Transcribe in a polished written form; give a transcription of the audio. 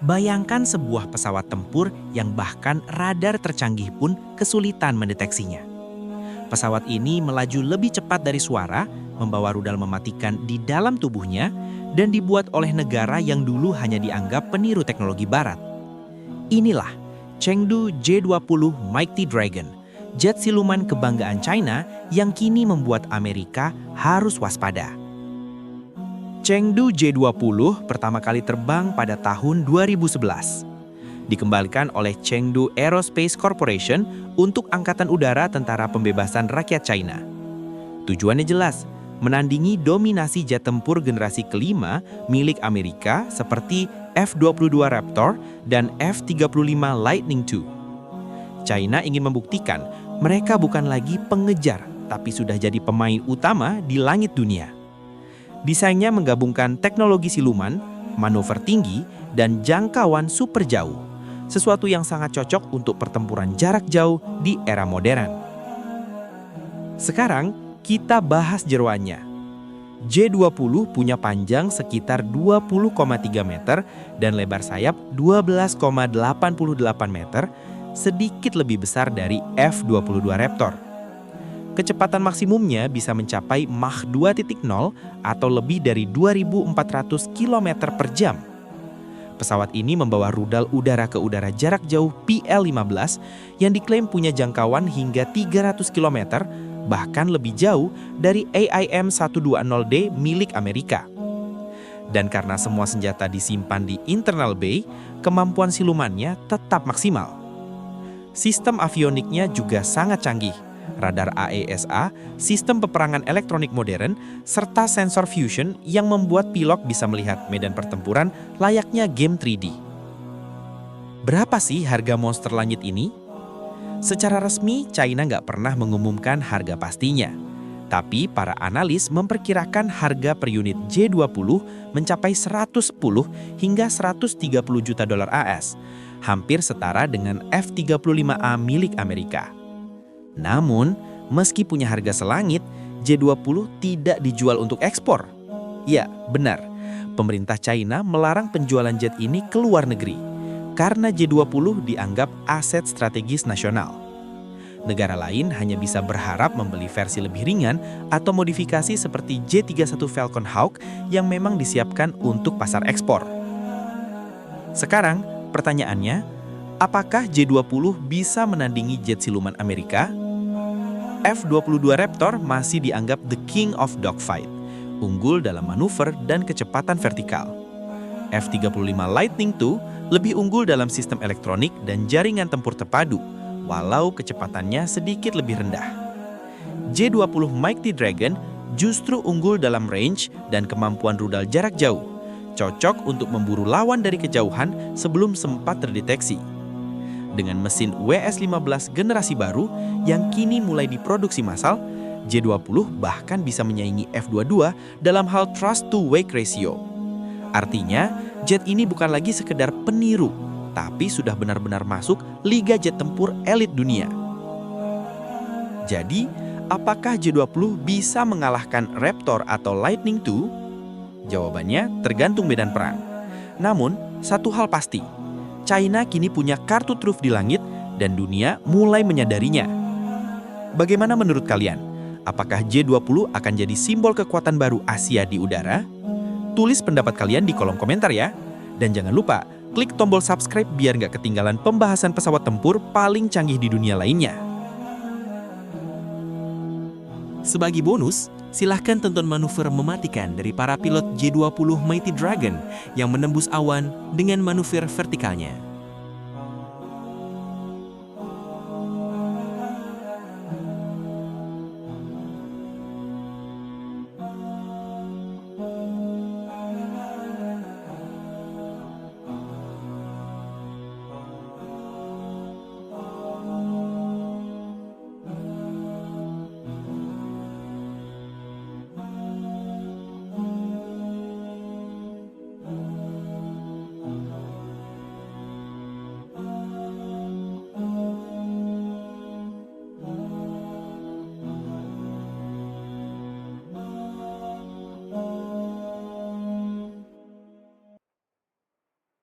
Bayangkan sebuah pesawat tempur yang bahkan radar tercanggih pun kesulitan mendeteksinya. Pesawat ini melaju lebih cepat dari suara, membawa rudal mematikan di dalam tubuhnya, dan dibuat oleh negara yang dulu hanya dianggap peniru teknologi barat. Inilah Chengdu J-20 Mighty Dragon, jet siluman kebanggaan China yang kini membuat Amerika harus waspada. Chengdu J-20 pertama kali terbang pada tahun 2011. Dikembalikan oleh Chengdu Aerospace Corporation untuk Angkatan Udara Tentara Pembebasan Rakyat China. Tujuannya jelas, menandingi dominasi jet tempur generasi kelima milik Amerika seperti F-22 Raptor dan F-35 Lightning II. China ingin membuktikan mereka bukan lagi pengejar, tapi sudah jadi pemain utama di langit dunia. Desainnya menggabungkan teknologi siluman, manuver tinggi, dan jangkauan super jauh. Sesuatu yang sangat cocok untuk pertempuran jarak jauh di era modern. Sekarang, kita bahas jeroannya. J-20 punya panjang sekitar 20,3 meter dan lebar sayap 12,88 meter, sedikit lebih besar dari F-22 Raptor. Kecepatan maksimumnya bisa mencapai Mach 2.0 atau lebih dari 2.400 km per jam. Pesawat ini membawa rudal udara ke udara jarak jauh PL-15 yang diklaim punya jangkauan hingga 300 km, bahkan lebih jauh dari AIM-120D milik Amerika. Dan karena semua senjata disimpan di internal bay, kemampuan silumannya tetap maksimal. Sistem avioniknya juga sangat canggih. Radar AESA, sistem peperangan elektronik modern, serta sensor fusion yang membuat pilot bisa melihat medan pertempuran layaknya game 3D. Berapa sih harga monster langit ini? Secara resmi, China nggak pernah mengumumkan harga pastinya. Tapi para analis memperkirakan harga per unit J-20 mencapai 110 hingga 130 juta dolar AS, hampir setara dengan F-35A milik Amerika. Namun, meski punya harga selangit, J-20 tidak dijual untuk ekspor. Ya, benar. Pemerintah China melarang penjualan jet ini ke luar negeri karena J-20 dianggap aset strategis nasional. Negara lain hanya bisa berharap membeli versi lebih ringan atau modifikasi seperti J-31 Falcon Hawk yang memang disiapkan untuk pasar ekspor. Sekarang, pertanyaannya, apakah J-20 bisa menandingi jet siluman Amerika? F-22 Raptor masih dianggap the king of dogfight, unggul dalam manuver dan kecepatan vertikal. F-35 Lightning II lebih unggul dalam sistem elektronik dan jaringan tempur terpadu, walau kecepatannya sedikit lebih rendah. J-20 Mighty Dragon justru unggul dalam range dan kemampuan rudal jarak jauh, cocok untuk memburu lawan dari kejauhan sebelum sempat terdeteksi. Dengan mesin WS-15 generasi baru yang kini mulai diproduksi massal, J-20 bahkan bisa menyaingi F-22 dalam hal thrust-to-wake ratio. Artinya, jet ini bukan lagi sekedar peniru, tapi sudah benar-benar masuk Liga Jet Tempur elit dunia. Jadi, apakah J-20 bisa mengalahkan Raptor atau Lightning II? Jawabannya tergantung medan perang. Namun, satu hal pasti, China kini punya kartu truf di langit dan dunia mulai menyadarinya. Bagaimana menurut kalian? Apakah J-20 akan jadi simbol kekuatan baru Asia di udara? Tulis pendapat kalian di kolom komentar ya. Dan jangan lupa, klik tombol subscribe biar nggak ketinggalan pembahasan pesawat tempur paling canggih di dunia lainnya. Sebagai bonus, silahkan tonton manuver mematikan dari para pilot J-20 Mighty Dragon yang menembus awan dengan manuver vertikalnya.